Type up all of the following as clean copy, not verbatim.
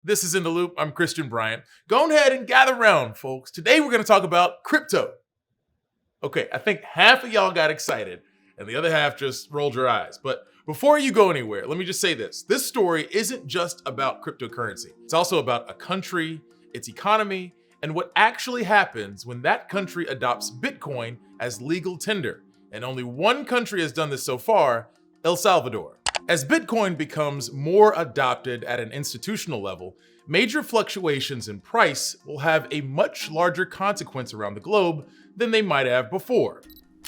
This is In the Loop. I'm Christian Bryant. Go ahead and gather around, folks. Today we're going to talk about crypto. Okay, I think half of y'all got excited and the other half just rolled your eyes. But before you go anywhere, let me just say this. This story isn't just about cryptocurrency. It's also about a country, its economy, and what actually happens when that country adopts Bitcoin as legal tender. And only one country has done this so far, El Salvador. As Bitcoin becomes more adopted at an institutional level, major fluctuations in price will have a much larger consequence around the globe than they might have before.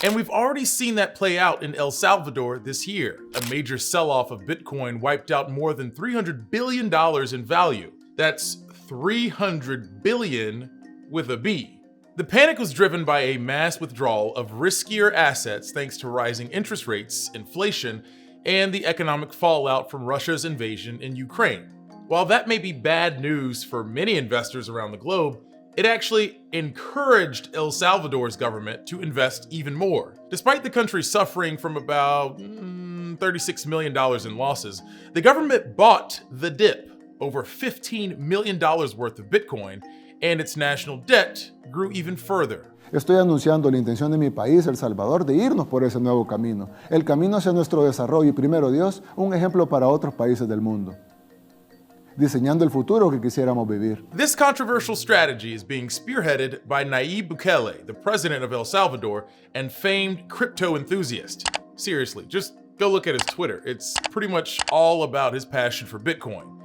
And we've already seen that play out in El Salvador this year. A major sell-off of Bitcoin wiped out more than $300 billion in value. That's 300 billion with a B. The panic was driven by a mass withdrawal of riskier assets thanks to rising interest rates, inflation, and the economic fallout from Russia's invasion in Ukraine. While that may be bad news for many investors around the globe, it actually encouraged El Salvador's government to invest even more. Despite the country suffering from about $36 million in losses, the government bought the dip, over $15 million worth of Bitcoin, and its national debt grew even further. Estoy anunciando la intención de mi país, El Salvador, de irnos por ese nuevo camino. El camino hacia nuestro desarrollo y, primero Dios, un ejemplo para otros países del mundo. Diseñando el futuro que quisiéramos vivir. This controversial strategy is being spearheaded by Nayib Bukele, the president of El Salvador and famed crypto enthusiast. Seriously, just go look at his Twitter. It's pretty much all about his passion for Bitcoin.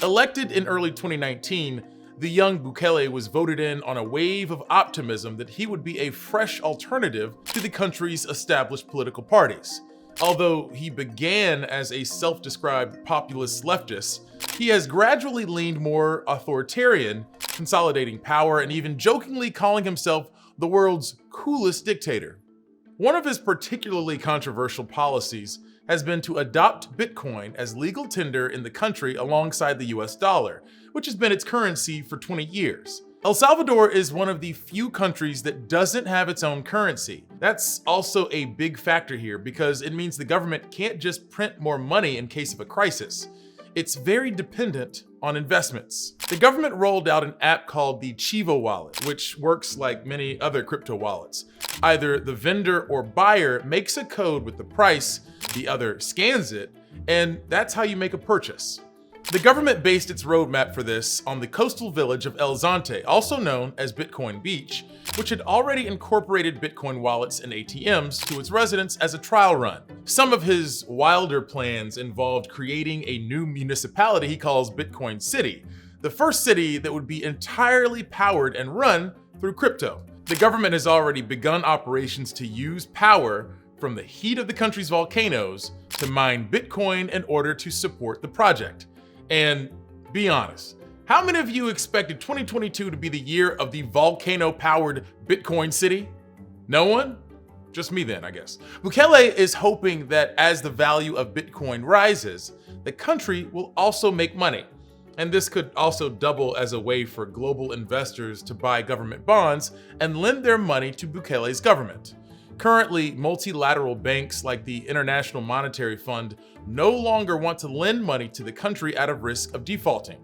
Elected in early 2019, the young Bukele was voted in on a wave of optimism that he would be a fresh alternative to the country's established political parties. Although he began as a self-described populist leftist, he has gradually leaned more authoritarian, consolidating power and even jokingly calling himself the world's coolest dictator. One of his particularly controversial policies has been to adopt Bitcoin as legal tender in the country alongside the US dollar, which has been its currency for 20 years. El Salvador is one of the few countries that doesn't have its own currency. That's also a big factor here because it means the government can't just print more money in case of a crisis. It's very dependent on investments. The government rolled out an app called the Chivo wallet, which works like many other crypto wallets. Either the vendor or buyer makes a code with the price, the other scans it, and that's how you make a purchase. The government based its roadmap for this on the coastal village of El Zonte, also known as Bitcoin Beach, which had already incorporated Bitcoin wallets and ATMs to its residents as a trial run. Some of his wilder plans involved creating a new municipality he calls Bitcoin City, the first city that would be entirely powered and run through crypto. The government has already begun operations to use power from the heat of the country's volcanoes to mine Bitcoin in order to support the project. And be honest, how many of you expected 2022 to be the year of the volcano-powered Bitcoin city? No one? Just me then, I guess. Bukele is hoping that as the value of Bitcoin rises, the country will also make money. And this could also double as a way for global investors to buy government bonds and lend their money to Bukele's government. Currently, multilateral banks like the International Monetary Fund no longer want to lend money to the country out of risk of defaulting.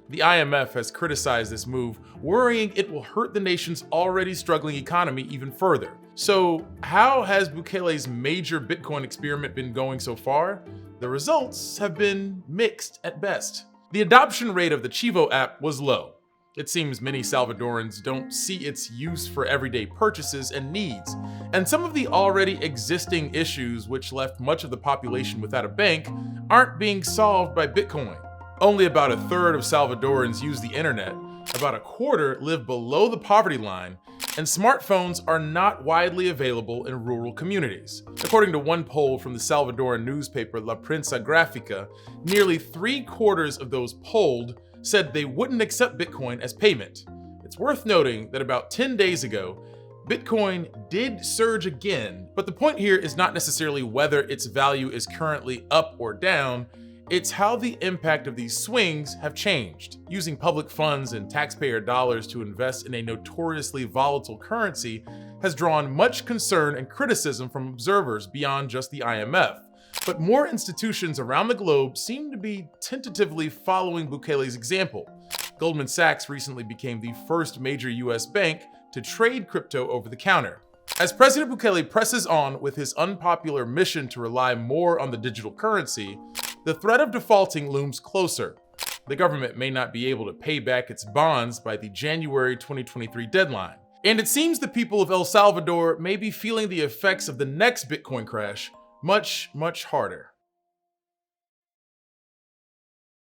The IMF has criticized this move, worrying it will hurt the nation's already struggling economy even further. So, how has Bukele's major Bitcoin experiment been going so far? The results have been mixed at best. The adoption rate of the Chivo app was low. It seems many Salvadorans don't see its use for everyday purchases and needs, and some of the already existing issues which left much of the population without a bank aren't being solved by Bitcoin. Only about a third of Salvadorans use the internet, about a quarter live below the poverty line, and smartphones are not widely available in rural communities. According to one poll from the Salvadoran newspaper La Prensa Gráfica, nearly 3/4 of those polled said they wouldn't accept Bitcoin as payment. It's worth noting that about 10 days ago, Bitcoin did surge again, but the point here is not necessarily whether its value is currently up or down, it's how the impact of these swings have changed. Using public funds and taxpayer dollars to invest in a notoriously volatile currency has drawn much concern and criticism from observers beyond just the IMF. But more institutions around the globe seem to be tentatively following Bukele's example. Goldman Sachs recently became the first major US bank to trade crypto over the counter. As President Bukele presses on with his unpopular mission to rely more on the digital currency, the threat of defaulting looms closer. The government may not be able to pay back its bonds by the January 2023 deadline. And it seems the people of El Salvador may be feeling the effects of the next Bitcoin crash much, much harder.